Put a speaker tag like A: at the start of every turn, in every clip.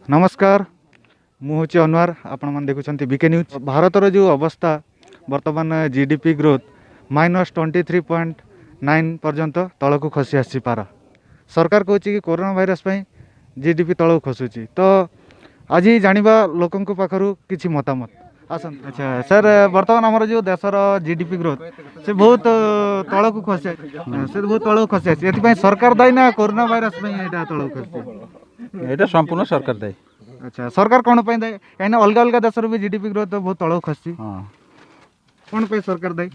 A: नमस्कार मुझे अनवर आपण मैंने देखुं बीके न्यूज। भारतर जो अवस्था वर्तमान जीडीपी ग्रोथ -23.9 पर्यंत तल को खसी आसी पार सरकार कहूँ कि कोरोना भाइरस जीडीपी तल खसुची। तो आज जानिबा लोकों पाखरु किछि मतामत आसन। अच्छा सर, वर्तमान आमर जो देशर जीडीपी ग्रोथ से बहुत तल को खसी से बहुत तल को खसी आसी सरकार दायी ना कोरोना भाइरस तल खसी?
B: এটা সম্পূর্ণ সরকার দেয়।
A: अच्छा सरकार कौन पे दायी? कहीं अलग अलग देश भी जीडीपी ग्रोथ तो बहुत तल खसी।
B: हाँ
A: कौन पे सरकार दायी?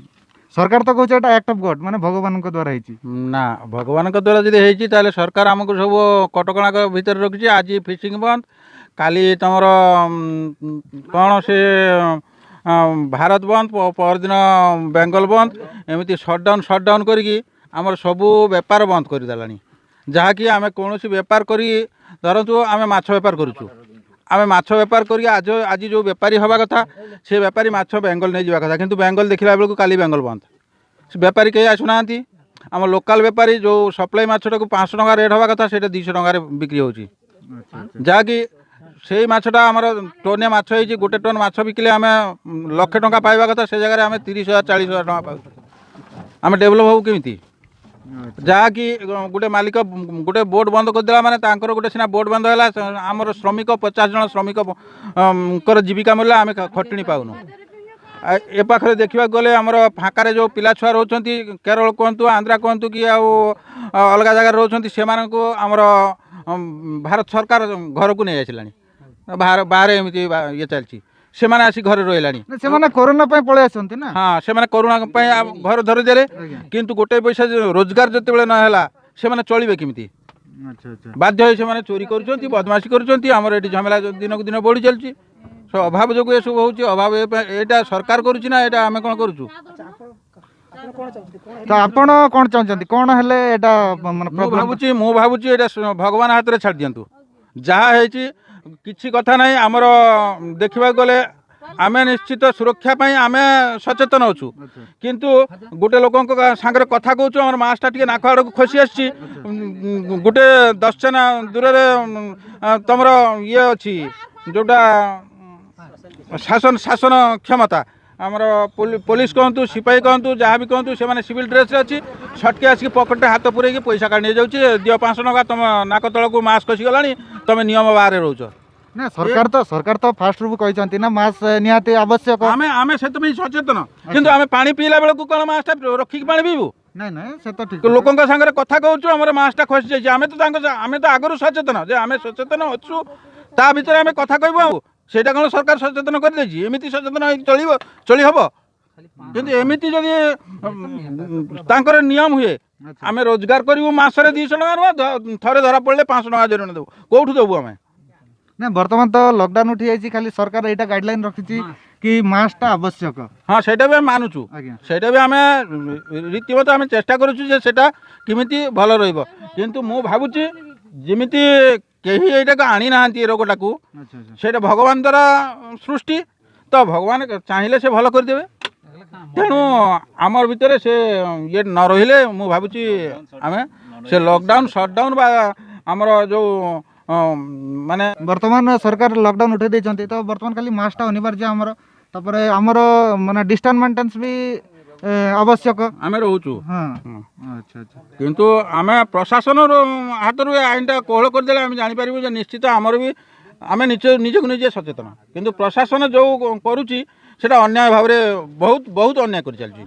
A: सरकार तो कहते एक्ट ऑफ गॉड माने भगवान द्वारा होती
B: ना भगवान द्वारा जब होती ताले सरकार आमको सब कटकणा भितर रखी। आज फिशिंग बंद, काली तुमर कौन से भारत बंद, परदिन बेंगल बंद, एमती सटडाउन करके आमर सबू बेपार बंद करदेला। जहाँकि आम कौन बेपार कर धरतु आम माछ बेपार करुचु, आम माछ बेपार कर आज जो बेपारी हवा कथा से बेपारी माछ बेंगल नहीं जावा कथा, किंतु बेंगल देखला बेलू काली बेंगल बंद। से बेपारी कहीं आसुना आम लोकल बेपारी जो सप्लाई माछटा को 500 टका रेट हवा कथा से 200 टकर बिक्री होची। जहाँकि से माछटा आमर टोनिया माछ होती गोटे टन माछ बिकिले आम लक्षे टका पाइबा कथा से जगह आम 30,000 40,000 टका पाऊ। आम डेभलप हबू केमिति? जहाँकि गोटे मालिक गोटे बोट बंद करदेला माने तांकर गोटे सिना बोट बंद है आमर श्रमिक 50 जन श्रमिक जीविका मिलला आम खटणी पाऊनु। ए पाखे देखा गले आमर फाँकार जो पिला छुआ रोचंती केरल कहतु आंध्रा कहतु कि अलग जगह रोचंती से आमर भारत सरकार घर को नहीं आसला बाहर एमती ये चलती से माने आसी घर रही
A: से माने कोरोना पे पळे आसंती ना।
B: हाँ से माने कोरोना पे घर धरी देले किंतु गोटे पैसा रोजगार जते ना हैला से माने चलिबे किमिति?
A: अच्छा अच्छा
B: बाध्य होई से माने चोरी करूचंती, बदमाशी करूचंती। हमर एटी झमेला दिन को दिन बढ़ी चलची। सो अभाव जो ये सब होची, अभाव एटा सरकार करूची ना एटा हमें कोन करूचु?
A: तो आपण कोन चाहचंती कोन हेले एटा माने
B: मु भाबुची एटा भगवान हाथ रे छाड़ दियंतु। जहा हेची किछि कथा नहीं आमर देखा गले आम निश्चित सुरक्षा आम सचेतन अच्छु, किंतु गोटे लोक सागर कथा कहूँ आम मास्टा टे नाक आड़ को खसी आसी गोटे 10 चना दूर तुम ये अच्छी जोटा शासन शासन क्षमता आमर पुलिस कहतु सिपाही कहतु जहाँ भी कहतु से सिविल ड्रेस अच्छी छटके आसिक पकेटे हाथ पूरे पैसा काढ़ नहीं जाऊँगी दियो 500 टका तुम नाक तल को मास्क खसीगला तुम नियम बाहर रोच
A: ना। सरकार तो फास्ट रूप कहते ना मास्क निहाती आवश्यक।
B: आमे आमे से तो सचेतन किंतु आमे पानी पीला बेल को कौन मास्क रखिक पानी पीबू?
A: नहीं नहीं से तो ठीक
B: लोकों सागर कथा कहूँ आम मास्कटा खसी जाइए आमे तो आगु सचेतन जे आमे सचेतन अच्छु ता भीतर आमे कथा कहबू सेटा कौन सरकार सचेतन कर देछि? एमिति सचेतन चली हबो किंतु एमिति जदि तांकर नियम हुए आमे रोजगार करू मासरे 200 टका थरे धरा पड़े 500 टका जरिमाना देबू कोठु देबू आमे?
A: ना वर्तमान तो लॉकडाउन उठी जाइए खाली सरकार एटा गाइडलाइन रखी कि मास्कटा आवश्यक।
B: हाँ सेटा भी मानुचु, सेटा भी आम रीतिमत आम चेष्टा करुचु जे सेटा किमिति भल रहिबो। किंतु मु भाबुची जिमिति केही एटा को आनी नांती ए रोगटा को सेटा भगवान द्वारा सृष्टि तो भगवान चाहिए से भल कर देबे। तेणु आमर भितर से ये न रहिले मु भाबुची आमे से लॉकडाउन शटडाउन बा आमर जो माने
A: वर्तमान सरकार लॉकडाउन उठे देछंती तो वर्तमान खाली मास्कटा अनिवार्य आमर तापर आमर माने डिस्टेंस मेंटेनेंस भी आवश्यक
B: आमे रहूचु।
A: हाँ अच्छा अच्छा
B: किंतु आमे प्रशासन हाथ रू आईनटा कोहल कर देले आमे जानि परिबो जे निश्चित आमर भी आमे निजे को निजे सचेतन किंतु प्रशासन जो करूची सेटा अन्याय भाव रे बहुत अन्याय कर चलची।